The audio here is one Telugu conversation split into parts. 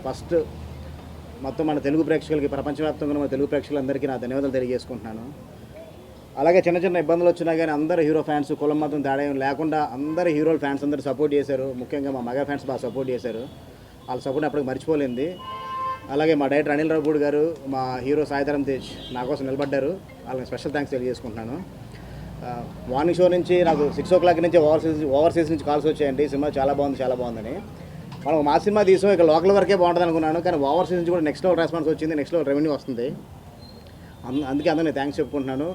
ఫస్ట్ మొత్తం మన తెలుగు ప్రేక్షకులకి ప్రపంచవ్యాప్తంగా మన తెలుగు ప్రేక్షకులందరికీ నా ధన్యవాదాలు తెలియజేసుకుంటున్నాను. అలాగే చిన్న చిన్న ఇబ్బందులు వచ్చినా కానీ అందరు హీరో ఫ్యాన్స్ కులం మతం తేడా లేకుండా అందరు హీరోల ఫ్యాన్స్ అందరూ సపోర్ట్ చేశారు. ముఖ్యంగా మా మగ ఫ్యాన్స్ బాగా సపోర్ట్ చేశారు. వాళ్ళ సపోర్ట్ అప్పటికి మర్చిపోలేంది. అలాగే మా డైరెక్టర్ అనిల్ రావుపూడి గారు, మా హీరో సాయిధరం తేజ్ నా కోసం నిలబడ్డారు. వాళ్ళకి స్పెషల్ థ్యాంక్స్ తెలియజేసుకుంటున్నాను. మార్నింగ్ షో నుంచి నాకు 6 o'clock నుంచి ఓవర్సీస్ నుంచి కాల్స్ వచ్చాయండి. సినిమా చాలా బాగుందని. మనం మా సినిమా తీసాం, ఇక లోకల్ వరకే బాగుంటుంది అనుకున్నాను. కానీ ఓవర్సీస్ నుంచి కూడా నెక్స్ట్ లెవెల్ రెస్పాన్స్ వచ్చింది, నెక్స్ట్ లెవెల్ రెవెన్యూ వస్తుంది. అందుకే అందరూ థ్యాంక్స్ చెప్పుకుంటున్నాను.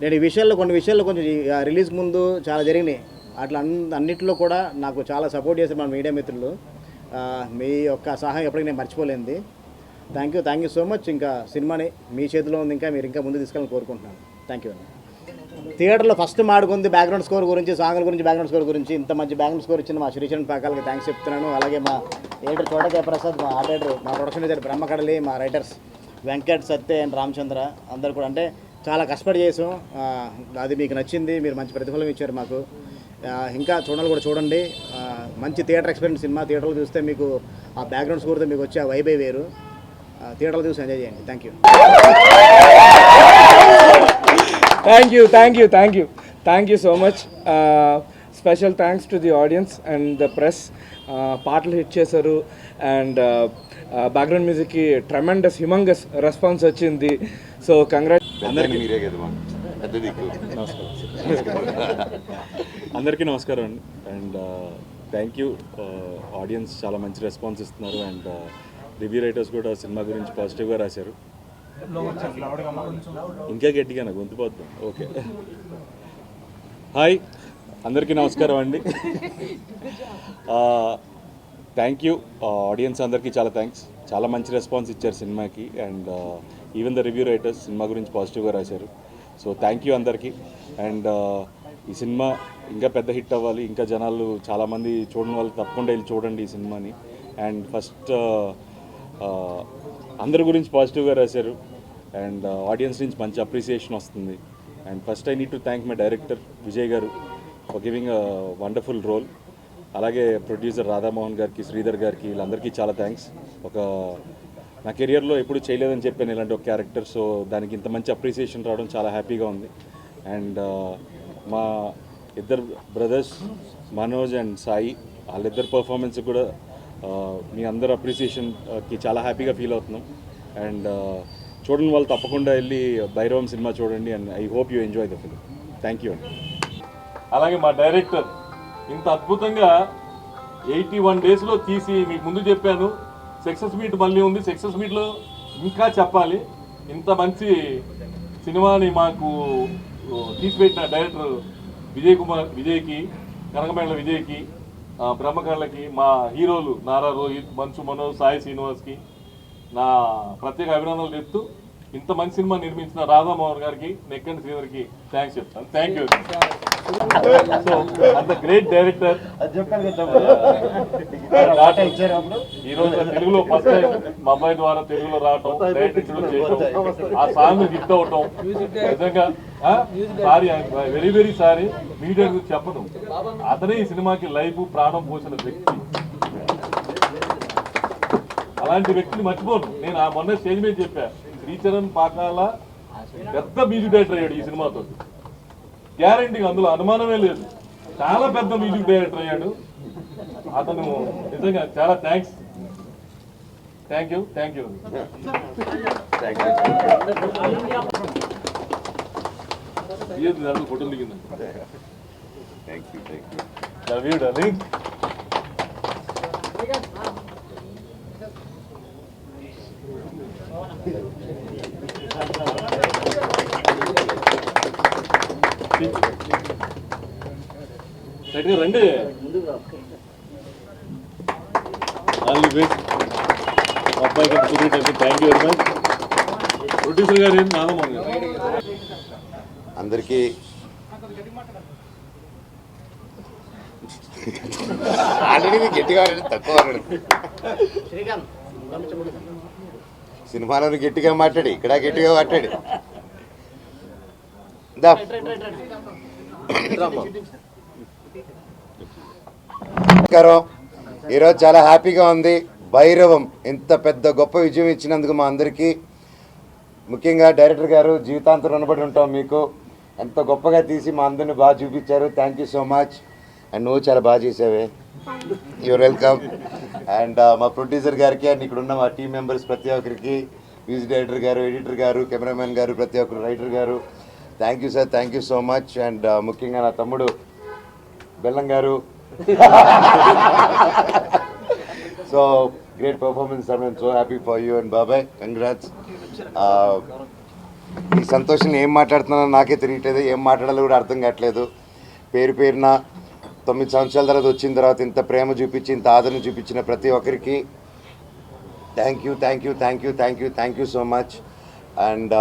నేను ఈ విషయాల్లో కొన్ని విషయాల్లో కొంచెం రిలీజ్ ముందు చాలా జరిగినాయి. అట్లా అన్నింటిలో కూడా నాకు చాలా సపోర్ట్ చేశారు మన మీడియా మిత్రులు. మీ యొక్క సహాయం ఎప్పటికీ నేను మర్చిపోలేంది. Thank you so much. ఇంకా సినిమాని మీ చేతిలో ఉంది, ఇంకా మీరు ఇంకా ముందు తీసుకెళ్ళాలని కోరుకుంటున్నాను. థ్యాంక్ యూ అండి. థియేటర్లో ఫస్ట్ మాడుకుంది బ్యాక్గ్రౌండ్ స్కోర్ గురించి, సాంగ్ల గురించి, బ్యాక్గ్రౌండ్ స్కోర్ గురించి. ఇంత మంచి బ్యాక్గ్రౌండ్ స్కోర్ ఇచ్చిన మా శ్రీచరణ్ పాకాలకి థ్యాంక్స్ చెప్తున్నాను. అలాగే మా ఎడిటర్ చోటకే ప్రసాద్, మా ఆర్డర్, మా ప్రొడక్షన్ డిజైనర్ బ్రహ్మకడలి, మా writers Venkat, Satya and Ramachandra అందరు కూడా అంటే చాలా కష్టపడి చేసాం. అది మీకు నచ్చింది, మీరు మంచి ప్రతిఫలం ఇచ్చారు మాకు. ఇంకా చూడండి. మంచి థియేటర్ ఎక్స్పీరియన్స్ సినిమా. థియేటర్లో చూస్తే మీకు ఆ బ్యాక్గ్రౌండ్ స్కోర్తో మీకు వచ్చే ఆ వైబే వేరు. థియేటర్లో చూసి ఎంజాయ్ చేయండి. Thank you so much. Special thanks to the audience and the press. పాటలు హిట్ చేశారు అండ్ బ్యాక్గ్రౌండ్ మ్యూజిక్కి ట్రెమెండస్ హ్యూమంగస్ రెస్పాన్స్ వచ్చింది. సో అందరికీ నమస్కారం అండి. And thank you. ఆడియన్స్ చాలా మంచి రెస్పాన్స్ ఇస్తున్నారు. అండ్ రివ్యూ రైటర్స్ కూడా సినిమా గురించి పాజిటివ్గా రాశారు. ఇంకా గట్టిగా నాకు గొంతుపోద్దాం. ఓకే, హాయ్ అందరికీ నమస్కారం అండి. థ్యాంక్ యూ ఆడియన్స్ అందరికీ చాలా థ్యాంక్స్. చాలా మంచి రెస్పాన్స్ ఇచ్చారు సినిమాకి. And even the review writers cinema గురించి పాజిటివ్గా రాశారు. సో థ్యాంక్ యూ అందరికీ. అండ్ ఈ సినిమా ఇంకా పెద్ద హిట్ అవ్వాలి. ఇంకా జనాలు చాలామంది చూడని వాళ్ళు తప్పకుండా వెళ్ళి చూడండి ఈ సినిమాని. అండ్ ఫస్ట్ అందరి గురించి పాజిటివ్గా రాశారు. అండ్ ఆడియన్స్ నుంచి మంచి అప్రిసియేషన్ వస్తుంది. And first I need to thank my director Vijay garu for giving a wonderful role. అలాగే ప్రొడ్యూసర్ రాధామోహన్ గారికి, శ్రీధర్ గారికి, వీళ్ళందరికీ చాలా థ్యాంక్స్. నా కెరియర్లో ఎప్పుడు చేయలేదని చెప్పాను ఇలాంటి ఒక క్యారెక్టర్. సో దానికి ఇంత మంచి అప్రిసియేషన్ రావడం చాలా హ్యాపీగా ఉంది. అండ్ మా ఇద్దరు బ్రదర్స్ మనోజ్ అండ్ సాయి, వాళ్ళిద్దరు పర్ఫార్మెన్స్ కూడా మీ అందరు అప్రిసియేషన్కి చాలా హ్యాపీగా ఫీల్ అవుతున్నాం. అండ్ చూడండి వాళ్ళు తప్పకుండా వెళ్ళి భైరవం సినిమా చూడండి. And I hope you enjoy the film. Thank you అండి. అలాగే మా డైరెక్టర్ ఇంత అద్భుతంగా 81 daysలో తీసి మీకు ముందు చెప్పాను. సక్సెస్ మీట్ మళ్ళీ ఉంది. సక్సెస్ మీట్లో ఇంకా చెప్పాలి. ఇంత మంచి సినిమాని మాకు తీసిపెట్టిన డైరెక్టర్ విజయ్కి, కనకమేళ విజయ్కి, బ్రహ్మకళ్ళకి, మా హీరోలు నారా రోహిత్, మంచు మనోజ్, సాయి శ్రీనివాస్కి నా ప్రత్యేక అభినందనలు చెప్తూ ఇంత మంచి సినిమా నిర్మించిన రాధామోహన్ గారికి, నెక్కండి శ్రీధర్కి థ్యాంక్స్ చెప్తాను. Thank you. సో అంత గ్రేట్ డైరెక్టర్. ఈరోజు తెలుగులో ఫస్ట్ టైం మా అబ్బాయి ద్వారా తెలుగులో రావటం, డైరెక్టర్ చేయటం, ఆ సాంగ్ హిట్ అవటం నిజంగా sorry, very very sorry. Media గురించి చెప్పను. అతనే ఈ సినిమాకి లైఫ్ ప్రాణం పోసిన వ్యక్తి. అలాంటి వ్యక్తిని మర్చిపోను నేను. ఆ మొన్న స్టేజ్ మీద చెప్పా, శ్రీచరణ్ పాకాల పెద్ద మ్యూజిక్ డైరెక్టర్ అయ్యాడు ఈ సినిమాతో. గ్యారంటీ, అందులో అనుమానమే లేదు. చాలా పెద్ద మ్యూజిక్ డైరెక్టర్ అయ్యాడు అతను. నిజంగా చాలా థ్యాంక్స్. Thank you. ఫోటో దిగింది. రండి. అబ్బాయికి thank you very much. Producer గారు ఏంటి నాగమోహన్ గారు అందరికీ ఆల్రెడీ గట్టిగా తక్కువ సినిమాలో గట్టిగా మాట్లాడి ఇక్కడ గట్టిగా మాట్లాడి నమస్కారం. ఈరోజు చాలా హ్యాపీగా ఉంది. భైరవం ఇంత పెద్ద గొప్ప విజయం ఇచ్చినందుకు మా అందరికీ, ముఖ్యంగా డైరెక్టర్ గారు జీవితాంతం రుణపడి ఉంటాం మీకు. ఎంత గొప్పగా తీసి మా అందరిని బాగా చూపించారు. Thank you so much. And నువ్వు చాలా బాగా చేసావే, యూర్ వెల్కమ్. అండ్ మా ప్రొడ్యూసర్ గారికి అండ్ ఇక్కడ ఉన్న మా టీం మెంబర్స్ ప్రతి ఒక్కరికి, మ్యూజిక్ డైరెక్టర్ గారు, ఎడిటర్ గారు, కెమెరామెన్ గారు, ప్రతి ఒక్కరు, రైటర్ గారు, thank you sir, thank you so much. And ముఖ్యంగా నా తమ్ముడు బెల్లం గారు, so great performance sir, I'm so happy for you. And బాబాయ్ కంగ్రాట్స్. ఈ సంతోషం ఏం మాట్లాడుతున్నానో నాకే తెలియట్లేదు, ఏం మాట్లాడాలో కూడా అర్థం కావట్లేదు. పేరు పేరున 9 సంవత్సరాల తర్వాత వచ్చిన తర్వాత ఇంత ప్రేమ చూపించి, ఇంత ఆదరణ చూపించిన ప్రతి ఒక్కరికి thank you, thank you, thank you, thank you, thank you so much. And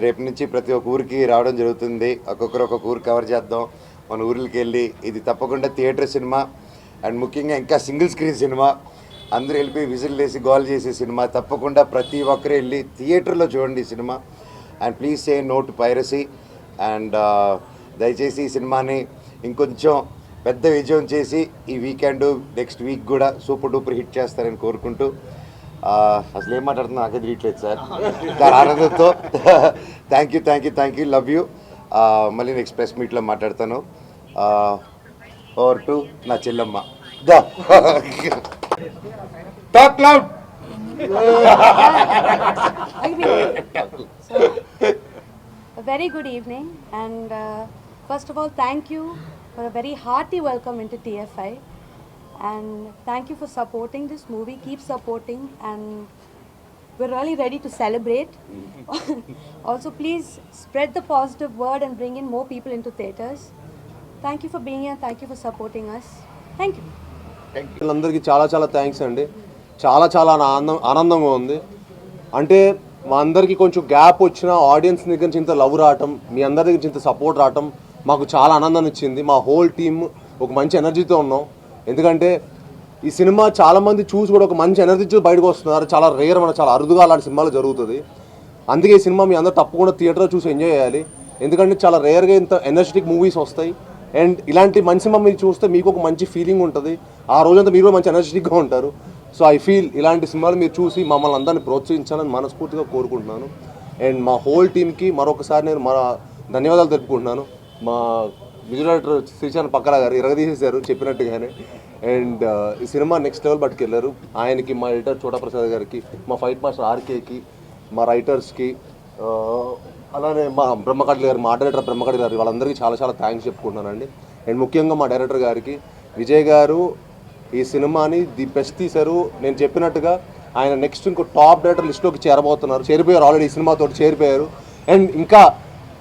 రేపు నుంచి ప్రతి ఒక్క ఊరికి రావడం జరుగుతుంది. ఒక్కొక్కరు ఒక్కొక్క ఊరు కవర్ చేద్దాం. మన ఊరికి వెళ్ళి ఇది తప్పకుండా థియేటర్ సినిమా, అండ్ ముఖ్యంగా ఇంకా సింగిల్ స్క్రీన్ సినిమా. అందరూ వెళ్ళిపోయి విజిల్ వేసి గోల్ చేసే సినిమా. తప్పకుండా ప్రతి ఒక్కరు వెళ్ళి థియేటర్లో చూడండి ఈ cinema. And please say no to piracy. And దయచేసి ఈ సినిమాని ఇంకొంచెం పెద్ద విజయం చేసి ఈ వీకెండ్ నెక్స్ట్ వీక్ కూడా సూపర్ డూపర్ హిట్ చేస్తారని కోరుకుంటూ, అసలు ఏం మాట్లాడుతున్నా నాకే తెలియట్లేదు సార్, చాలా ఆనందంతో. Thank you, thank you, thank you, love you. మళ్ళీ నెక్స్ట్ ప్రెస్ మీట్లో మాట్లాడతాను. ఓవర్ టు నా చెల్లమ్మ. The talk loud. So, a very good evening, and first of all, thank you for a very hearty welcome into TFI, and thank you for supporting this movie. Keep supporting, and we're really ready to celebrate. Also, please spread the positive word and bring in more people into theatres. Thank you for being here. Thank you for supporting us. Thank you. అందరికీ చాలా చాలా థ్యాంక్స్ అండి. చాలా చాలా ఆనందంగా ఉంది. అంటే మా అందరికీ కొంచెం గ్యాప్ వచ్చిన ఆడియన్స్ దగ్గర నుంచి ఇంత లవ్ రావటం, మీ అందరి దగ్గర నుంచి ఇంత సపోర్ట్ రావటం మాకు చాలా ఆనందాన్ని ఇచ్చింది. మా హోల్ టీమ్ ఒక మంచి ఎనర్జీతో ఉన్నాం. ఎందుకంటే ఈ సినిమా చాలామంది చూసి కూడా ఒక మంచి ఎనర్జీతో బయటకు వస్తున్నారు. చాలా రేర్, మన చాలా అరుదుగా అలాంటి సినిమాలు జరుగుతుంది. అందుకే ఈ సినిమా మీ అందరూ తప్పకుండా థియేటర్లో చూసి ఎంజాయ్ చేయాలి. ఎందుకంటే చాలా రేర్గా ఇంత ఎనర్జెటిక్ మూవీస్ వస్తాయి. అండ్ ఇలాంటి మంచి సినిమా మీరు చూస్తే మీకు ఒక మంచి ఫీలింగ్ ఉంటుంది. ఆ రోజంతా మీరు మంచి ఎనర్జెటిక్గా ఉంటారు. సో ఐ ఫీల్ ఇలాంటి సినిమాలు మీరు చూసి మమ్మల్ని అందరినీ ప్రోత్సహించాలని మనస్ఫూర్తిగా కోరుకుంటున్నాను. అండ్ మా హోల్ టీమ్కి మరొకసారి నేను మన ధన్యవాదాలు తెలుపుకుంటున్నాను. మా విజువల్ డైరెక్టర్ శ్రీశాంత్ పక్కల గారు ఇరగదీసేశారు చెప్పినట్టుగానే. అండ్ ఈ సినిమా నెక్స్ట్ లెవెల్ పట్టుకెళ్ళారు. ఆయనకి, మా ఎడిటర్ చోటా ప్రసాద్ గారికి, మా ఫైట్ మాస్టర్ ఆర్కేకి, మా రైటర్స్కి, అలానే మా బ్రహ్మకట్ల గారు, మా డైరెక్టర్ బ్రహ్మకట్ల గారు, వాళ్ళందరికీ చాలా చాలా థ్యాంక్స్ చెప్పుకుంటున్నానండి. అండ్ ముఖ్యంగా మా డైరెక్టర్ గారికి, విజయ్ గారు ఈ సినిమాని ది బెస్ట్ తీశారు. నేను చెప్పినట్టుగా ఆయన నెక్స్ట్ ఇంకో టాప్ డైరెక్టర్ లిస్ట్లోకి చేరిపోయారు. ఆల్రెడీ ఈ సినిమాతో చేరిపోయారు. అండ్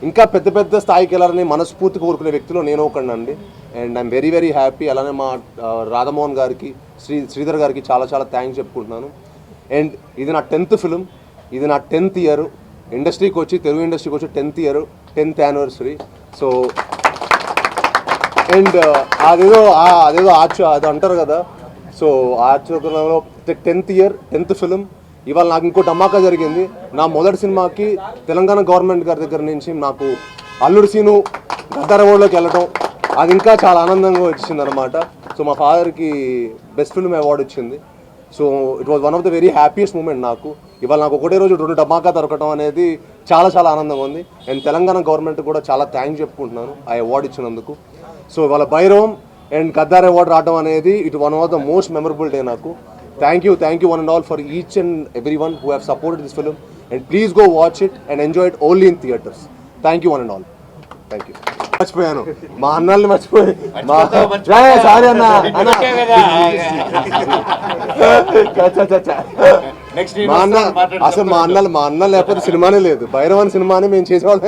ఇంకా పెద్ద పెద్ద స్థాయికి వెళ్ళాలని మనస్ఫూర్తి కోరుకునే వ్యక్తిలో నేను ఒకనండి. And I'm very very happy. అలానే మా రాధామోహన్ గారికి, శ్రీధర్ గారికి చాలా చాలా థ్యాంక్స్ చెప్పుకుంటున్నాను. అండ్ ఇది నా 10th ఫిలిం, ఇది నా 10th ఇయర్ ఇండస్ట్రీకి వచ్చి, తెలుగు ఇండస్ట్రీకి వచ్చి 10th year, 10th anniversary. So and అదేదో అది అంటారు కదా, సో ఆచరణలో 10th ఇయర్ 10th ఫిలిం. ఇవాళ నాకు ఇంకో ధమాకా జరిగింది. నా మొదటి సినిమాకి తెలంగాణ గవర్నమెంట్ గారి దగ్గర నుంచి నాకు అల్లుడు సీను గద్దర్ అవార్డులోకి వెళ్ళటం, అది ఇంకా చాలా ఆనందంగా వచ్చింది అనమాట. సో మా ఫాదర్కి బెస్ట్ ఫిల్మ్ అవార్డు వచ్చింది. So it was one of the very happiest moment నాకు. ఇవాళ నాకు ఒకటే రోజు 2 ధమాకా దొరకడం అనేది చాలా చాలా ఆనందంగా ఉంది. అండ్ తెలంగాణ గవర్నమెంట్ కూడా చాలా థ్యాంక్స్ చెప్పుకుంటున్నాను ఆ అవార్డు ఇచ్చినందుకు. సో ఇవాళ భైరవం అండ్ గద్దార్ అవార్డు రావడం అనేది it one of the most memorable day నాకు. Thank you one and all for each and every one who have supported this film. And please go watch it and enjoy it only in theatres. Thank you one and all. Thank you. మర్చిపోయాను మా అన్నల్ని, మర్చిపోయి సారీ అన్న మా అన్న అసలు మా అన్నలు లేకపోతే సినిమానే లేదు. భైరవన్ సినిమాని మేము చేసేవాళ్ళం